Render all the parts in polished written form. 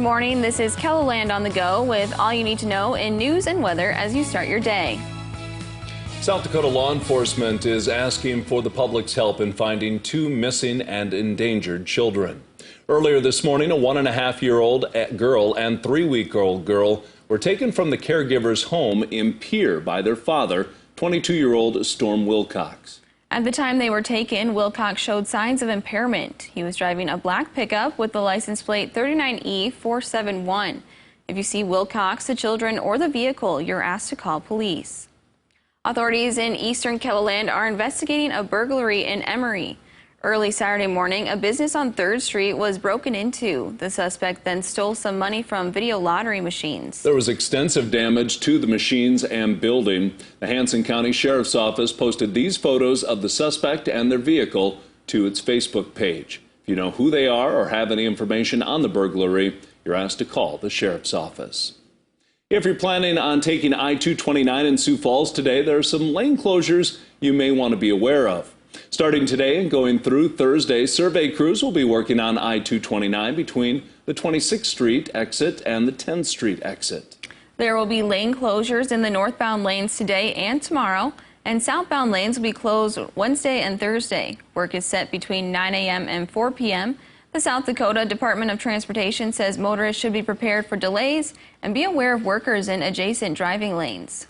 morning. This is KELOLAND on the go with all you need to know in news and weather as you start your day. South Dakota law enforcement is asking for the public's help in finding two missing and endangered children. Earlier this morning, a 1.5-year-old girl and 3-week-old girl were taken from the caregiver's home in Pierre by their father, 22-year-old Storm Wilcox. At the time they were taken, Wilcox showed signs of impairment. He was driving a black pickup with the license plate 39E471. If you see Wilcox, the children, or the vehicle, you're asked to call police. Authorities in eastern KELOLAND are investigating a burglary in Emory. Early Saturday morning, a business on 3rd Street was broken into. The suspect then stole some money from video lottery machines. There was extensive damage to the machines and building. The Hanson County Sheriff's Office posted these photos of the suspect and their vehicle to its Facebook page. If you know who they are or have any information on the burglary, you're asked to call the Sheriff's Office. If you're planning on taking I-229 in Sioux Falls today, there are some lane closures you may want to be aware of. Starting today and going through Thursday, survey crews will be working on I-229 between the 26th Street exit and the 10th Street exit. There will be lane closures in the northbound lanes today and tomorrow, and southbound lanes will be closed Wednesday and Thursday. Work is set between 9 a.m. and 4 p.m. The South Dakota Department of Transportation says motorists should be prepared for delays and be aware of workers in adjacent driving lanes.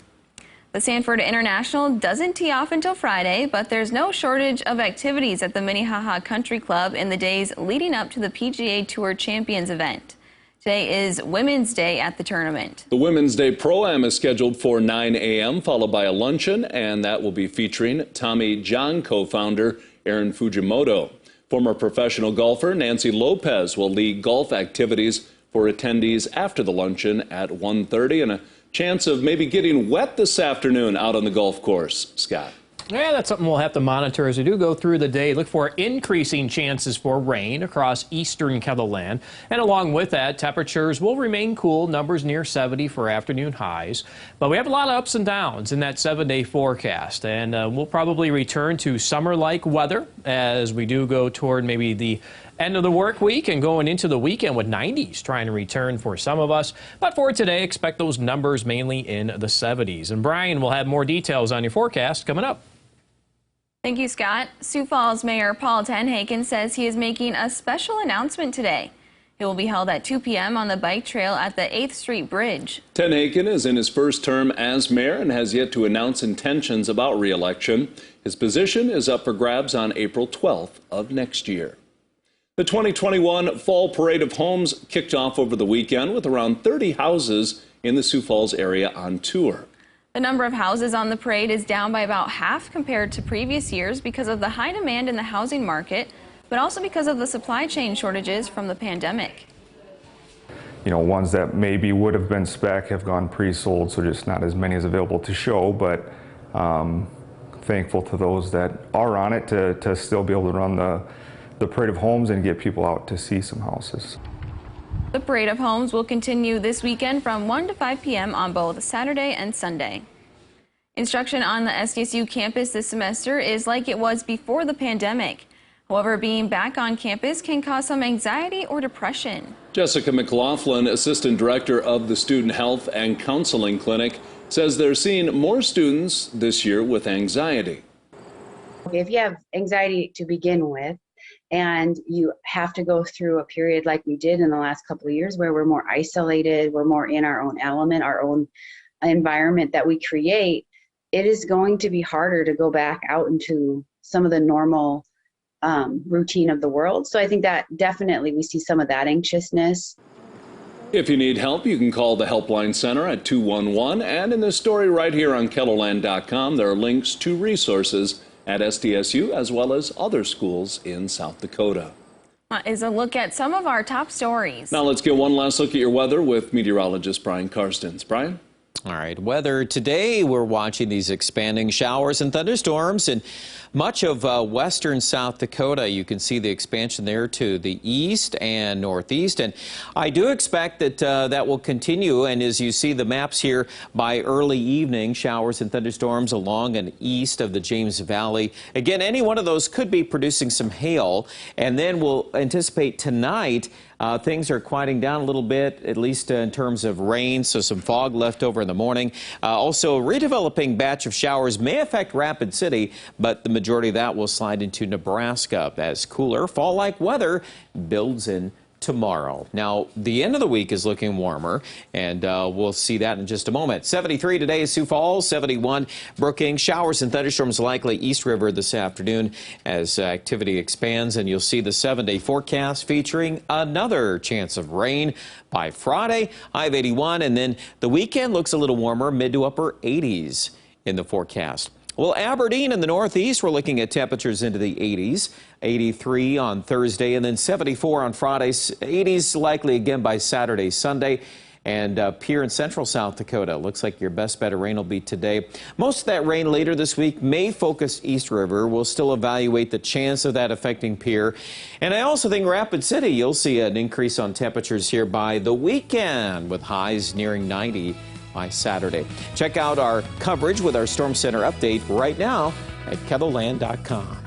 The Sanford International doesn't tee off until Friday, but there's no shortage of activities at the Minnehaha Country Club in the days leading up to the PGA Tour Champions event. Today is Women's Day at the tournament. The Women's Day Pro-Am is scheduled for 9 a.m., followed by a luncheon, and that will be featuring Tommy John co-founder Aaron Fujimoto. Former professional golfer Nancy Lopez will lead golf activities for attendees after the luncheon at 1:30, and a chance of maybe getting wet this afternoon out on the golf course. Scott. Yeah, that's something we'll have to monitor as we do go through the day. Look for increasing chances for rain across eastern KELOLAND. And along with that, temperatures will remain cool, numbers near 70 for afternoon highs. But we have a lot of ups and downs in that 7-day forecast. And we'll probably return to summer-like weather as we do go toward maybe the end of the work week and going into the weekend with 90s trying to return for some of us. But for today, expect those numbers mainly in the 70s. And Brian will have more details on your forecast coming up. Thank you, Scott. Sioux Falls Mayor Paul Tenhaken says he is making a special announcement today. It will be held at 2 p.m. on the bike trail at the 8th Street Bridge. Tenhaken is in his first term as mayor and has yet to announce intentions about re-election. His position is up for grabs on April 12th of next year. The 2021 Fall Parade of Homes kicked off over the weekend with around 30 houses in the Sioux Falls area on tour. The number of houses on the parade is down by about half compared to previous years because of the high demand in the housing market, but also because of the supply chain shortages from the pandemic. You know, ones that maybe would have been spec have gone pre-sold, so just not as many as available to show, but thankful to those that are on it to still be able to run the Parade of Homes and get people out to see some houses. The Parade of Homes will continue this weekend from 1 to 5 p.m. on both Saturday and Sunday. Instruction on the SDSU campus this semester is like it was before the pandemic. However, being back on campus can cause some anxiety or depression. Jessica McLaughlin, Assistant Director of the Student Health and Counseling Clinic, says they're seeing more students this year with anxiety. If you have anxiety to begin with, and you have to go through a period like we did in the last couple of years where we're more isolated, we're more in our own element, our own environment that we create, it is going to be harder to go back out into some of the normal routine of the world. So I think that definitely we see some of that anxiousness. If you need help, you can call the Helpline Center at 211. And in this story right here on KELOLAND.com, there are links to resources at SDSU as well as other schools in South Dakota. Is a look at some of our top stories. Now let's get one last look at your weather with meteorologist Brian Karstens. Brian? All right, weather today, we're watching these expanding showers and thunderstorms, and Much of western South Dakota, you can see the expansion there to the east and northeast. And I do expect that that will continue. And as you see the maps here, by early evening, showers and thunderstorms along and east of the James Valley. Again, any one of those could be producing some hail. And then we'll anticipate tonight things are quieting down a little bit, at least in terms of rain, so some fog left over in the morning. Also, a redeveloping batch of showers may affect Rapid City, but the majority of that will slide into Nebraska as cooler fall-like weather builds in tomorrow. Now, the end of the week is looking warmer, and we'll see that in just a moment. 73 today is Sioux Falls, 71 Brookings. Showers and thunderstorms likely East River this afternoon as activity expands, and you'll see the 7-day forecast featuring another chance of rain by Friday, high of 81, and then the weekend looks a little warmer, mid to upper 80s in the forecast. Well, Aberdeen in the northeast, we're looking at temperatures into the 80s, 83 on Thursday, and then 74 on Friday, 80s likely again by Saturday, Sunday. And up here in central South Dakota, looks like your best bet of rain will be today. Most of that rain later this week may focus East River. We'll still evaluate the chance of that affecting Pierre. And I also think Rapid City, you'll see an increase on temperatures here by the weekend with highs nearing 90 by Saturday. Check out our coverage with our Storm Center update right now at KELOLAND.com.